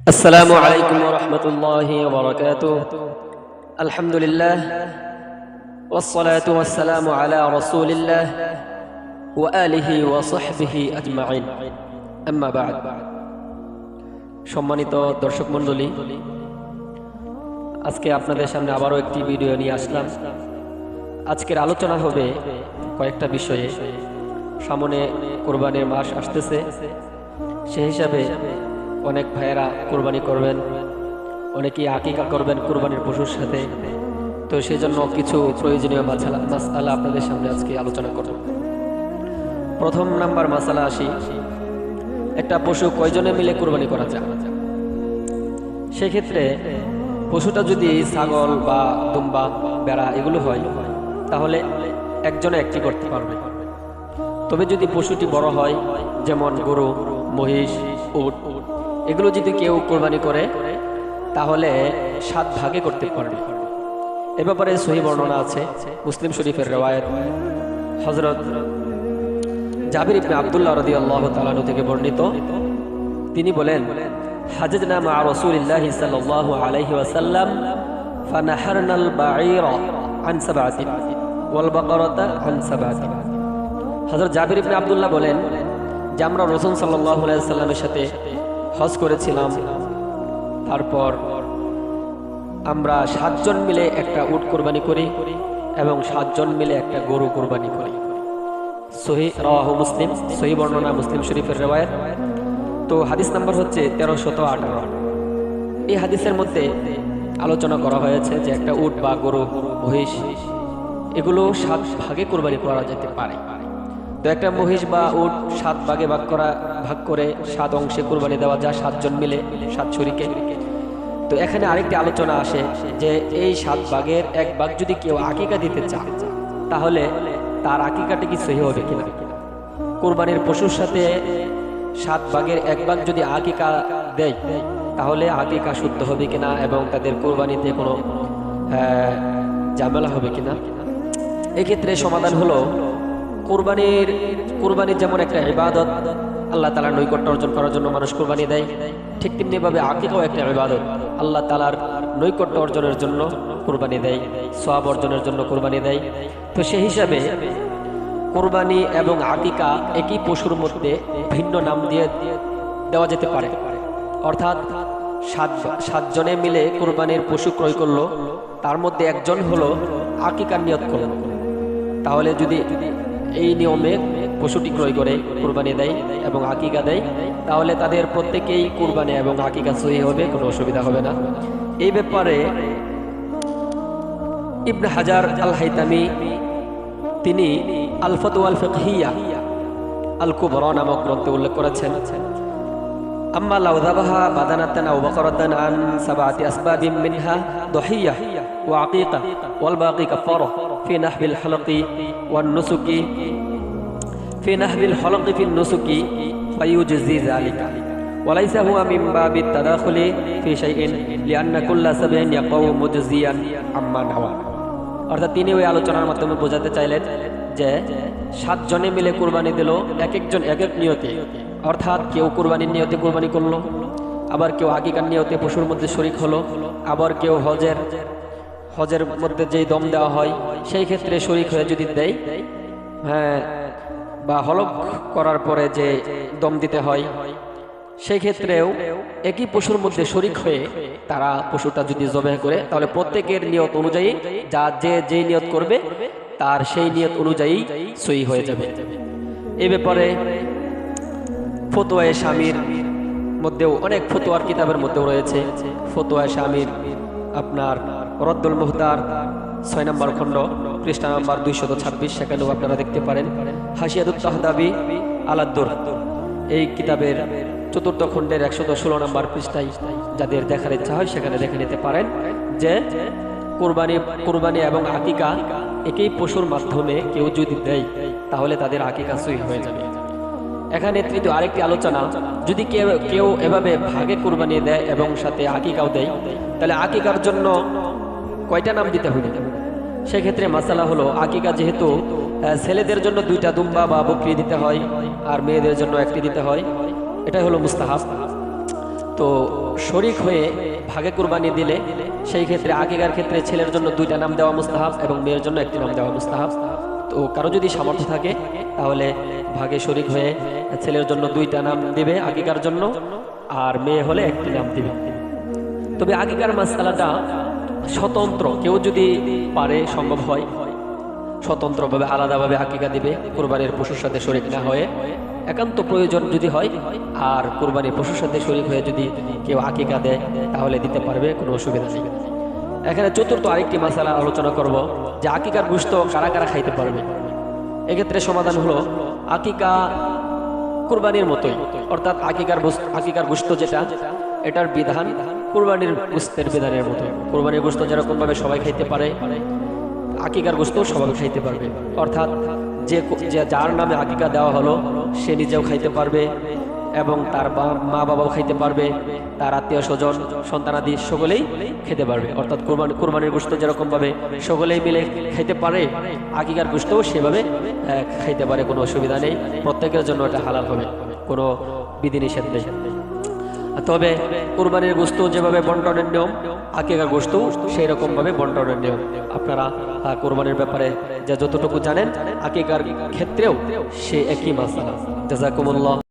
السلام عليكم ورحمة الله وبركاته. الحمد لله والصلاة والسلام على رسول الله وآله وصحبه أجمعين. أما بعد. সম্মানিত দর্শক মণ্ডলী, আজকে আপনাদের সামনে আবারও একটি ভিডিও নিয়ে আসলাম। আজকের আলোচনা হবে কয়েকটা বিষয়ে। সামনে কোরবানির মাস আসতেছে, সেই হিসাবে অনেক ভাইয়েরা কোরবানি করবেন, অনেকেই আকিকা করবেন কোরবানির পশুর সাথে। তো সেই জন্য কিছু প্রয়োজনীয় মাসালা আপনাদের সামনে আজকে আলোচনা করব। প্রথম নাম্বার মাসালা আসি, একটা পশু কয়জনে মিলে কোরবানি করা যায়। সেক্ষেত্রে পশুটা যদি ছাগল বা দুম্বা, বেড়া এগুলো হয়, তাহলে একজনে একটি করতে পারবে। তবে যদি পশুটি বড় হয়, যেমন গরু, মহিষ, উট, এগুলো যদি কেউ কোরবানি করে তাহলে 7 ভাগে করতে পারবে। এ ব্যাপারে সহিহ বর্ণনা আছে মুসলিম শরীফের riwayat হযরত জাবির ইবনে আব্দুল্লাহ রাদিয়াল্লাহু তাআলা থেকে বর্ণিত। তিনি বলেন, হাজ্জানা মা রাসূলিল্লাহি সাল্লাল্লাহু আলাইহি ওয়াসাল্লাম ফানাহারনাল বাঈরা আন সাবআতিন ওয়াল বাকারাতা আন সাবআতিন। হযরত জাবির ইবনে আব্দুল্লাহ বলেন যে আমরা রাসূল সাল্লাল্লাহু আলাইহি ওয়াসাল্লামের সাথে হজ করেছিলাম। তারপর আমরা 7 জন মিলে একটা উট কোরবানি করি এবং 7 জন মিলে একটা গরু কোরবানি করি। সহিহ রাওয়াহু মুসলিম, সহিহ বর্ণনা মুসলিম শরীফের riwayat। তো হাদিস নাম্বার হচ্ছে 1318। এই হাদিসের মধ্যে আলোচনা করা হয়েছে যে একটা উট বা গরু, মহিষ এগুলো 7 ভাগে কোরবানি করা যেতে পারে। তো একটা মহিষ বা উট 7 ভাগে ভাগ করে 7 অংশে কোরবানি দেওয়া যায়, 7 জন মিলে, 7 শরীকে। তো এখানে আরেকটি আলোচনা আসে যে এই 7 ভাগের 1 ভাগ যদি কেউ আকিকা দিতে চায় তাহলে তার আকিকাটা কি সহিহ হবে কিনা। কোরবানির পশুর সাথে 7 ভাগের 1 ভাগ যদি আকিকা দেয় তাহলে আকিকা শুদ্ধ হবে কিনা এবং তাদের কোরবানিতে কোনো ঝামেলা হবে কিনা। এক্ষেত্রে সমাধান হলো, কোরবানি যেমন একটা ইবাদত, আল্লাহ তাআলার নৈকট্য অর্জন করার জন্য মানুষ কোরবানি দেয়, ঠিক তেমনিভাবে আকিকাও একটা ইবাদত, আল্লাহ তাআলার নৈকট্য অর্জনের জন্য কোরবানি দেয়, সওয়াব অর্জনের জন্য কোরবানি দেয়। তো সেই হিসাবে কোরবানি এবং আকিকা একই পশুর মধ্যে ভিন্ন নাম দিয়ে দেওয়া যেতে পারে। অর্থাৎ 7 জনে মিলে কোরবানির পশু ক্রয় করলো, তার মধ্যে একজন হলো আকিকার নিয়ত করল। তাহলে যদি এই নিয়মে পশুটি ক্রয় করে কুরবানি দেয় এবং আকিকা দেয় তাহলে তাদের প্রত্যেকেই কুরবানি এবং আকিকা সহিহ হবে, কোনো অসুবিধা হবে না। এই ব্যাপারে ইবনে হাজার আল হাইতামি তিনি আল ফাতওয়া আল ফিকহিয়া আল কুবরা নামক গ্রন্থে উল্লেখ করেছেন, আম্মা লাউ যাবাহা বাদানাতান আও বাকারাতান আন 7 আসবাবিন মিনহা দুহিয়া ওয়া আকিকা ওয়াল বাকি কাফারা في نحو الحلق والنسك في النسك فيجزي ذلك وليس هو من باب التداخل في شيء لأن كل سبع يقع مجزيا عما نوى। অর্থাৎ তিনি ওই আলোচনার মাধ্যমে বোঝাতে চাইলেন যে 7 জনে মিলে কুরবানি দিল, এক একজন এক এক নিয়তে। অর্থাৎ কেউ কুরবানির নিয়তে কুরবানি করলো, আবার কেউ আকিকার নিয়তে পশুর মধ্যে শরীক হলো, আবার কেউ হজের মধ্যে যেই দম দেওয়া হয় সেই ক্ষেত্রে শরীক হয়ে যদি দেয়, বা হলক করার পরে যে দম দিতে হয় সেই ক্ষেত্রেও একই পশুর মধ্যে শরীক হয়ে তারা পশুটা যদি জবাহ করে তাহলে প্রত্যেকের নিয়ত অনুযায়ী যে নিয়ত করবে তার সেই নিয়ত অনুযায়ী সহিহ হয়ে যাবে। এই ব্যাপারে ফতোয়ায়ে শামির মধ্যেও অনেক ফতোয়ার কিতাবের মধ্যেও রয়েছে। ফতোয়ায়ে শামির আপনার রদ্দুল মুহতার 6 নম্বর খণ্ড, পৃষ্ঠা নাম্বার 226, সেখানেও আপনারা দেখতে পারেন। হাশিয়াতুত তাহদাবি আলাদ্দুর এই কিতাবের 4th খণ্ডের 116 নম্বর পৃষ্ঠায় যাদের দেখার ইচ্ছা হয় সেখানে দেখে নিতে পারেন যে কুরবানি এবং আকিকা একই পশুর মাধ্যমে কেউ যদি দেয় তাহলে তাদের আকিকা সহিহ হয়ে যাবে। এখানে তৃতীয় আরেকটি আলোচনা, যদি কেউ এভাবে ভাগে কুরবানি দেয় এবং সাথে আকিকাও দেয় তাহলে আকিকার জন্য কয়টা নাম দিতে হবে। সেক্ষেত্রে মাসালা হলো, আকিকা যেহেতু ছেলেদের জন্য 2টা দুম্বা বা বকরি দিতে হয় আর মেয়েদের জন্য 1টি দিতে হয়, এটাই হলো মুস্তাহাব। তো শরিক হয়ে ভাগে কুরবানি দিলে সেই ক্ষেত্রে আকিকার ক্ষেত্রে ছেলের জন্য 2টা নাম দেওয়া মুস্তাহাব এবং মেয়ের জন্য 1টি নাম দেওয়া মুস্তাহাব। তো কারো যদি সামর্থ্য থাকে তাহলে ভাগে শরিক হয়ে ছেলের জন্য 2টা নাম দিবে আকিকার জন্য, আর মেয়ে হলে 1টি নাম দিবে। তবে আকিকার মাসআলাটা স্বতন্ত্র, কেউ যদি পারে সম্ভব হয় স্বতন্ত্রভাবে আলাদাভাবে আকিকা দিবে কুরবানির পশুর সাথে শরিক না হয়ে, একান্ত প্রয়োজন যদি হয় আর কুরবানির পশুর সাথে শরিক হয়ে যদি কেউ আকিকা দেয় তাহলে দিতে পারবে, কোনো অসুবিধা নেই। এখানে চতুর্থ আরেকটি মাসালা আলোচনা করব যে আকিকার গোশত কারা কারা খাইতে পারবে। এক্ষেত্রে সমাধান হলো আকিকা কুরবানির মতোই, অর্থাৎ আকিকার গোশত যেটা, এটার বিধান কুরবানির গোশতের বিধানের মতোই। কুরবানির গোশত যেরকম ভাবে সবাই খাইতে পারে, আকিকার গোশত সবাই খাইতে পারবে। অর্থাৎ যার নামে আকিকা দেওয়া হলো সে নিজেও খাইতে পারবে এবং তার মা বাবাও খাইতে পারবে, তার আত্মীয় স্বজন সন্তানাদি সকলেই খেতে পারবে। অর্থাৎ কুরবানির গোশত যেরকম ভাবে সকলেই মিলে খাইতে পারে, আকিকার গোশতও সেভাবে খাইতে পারে, কোনো অসুবিধা নেই। প্রত্যেকের জন্য এটা হালাল হবে, কোনো বিধিনিষেধ নেই। তবে কুরবানির গোশত যেভাবে বন্টনের নিয়ম, আকিকার গোশত সেই রকম ভাবে বন্টনের নিয়ম। আপনারা কুরবানির ব্যাপারে যতটুকু জানেন আকিকার ক্ষেত্রেও সে একই মাসালা। জাযাকুমুল্লাহ।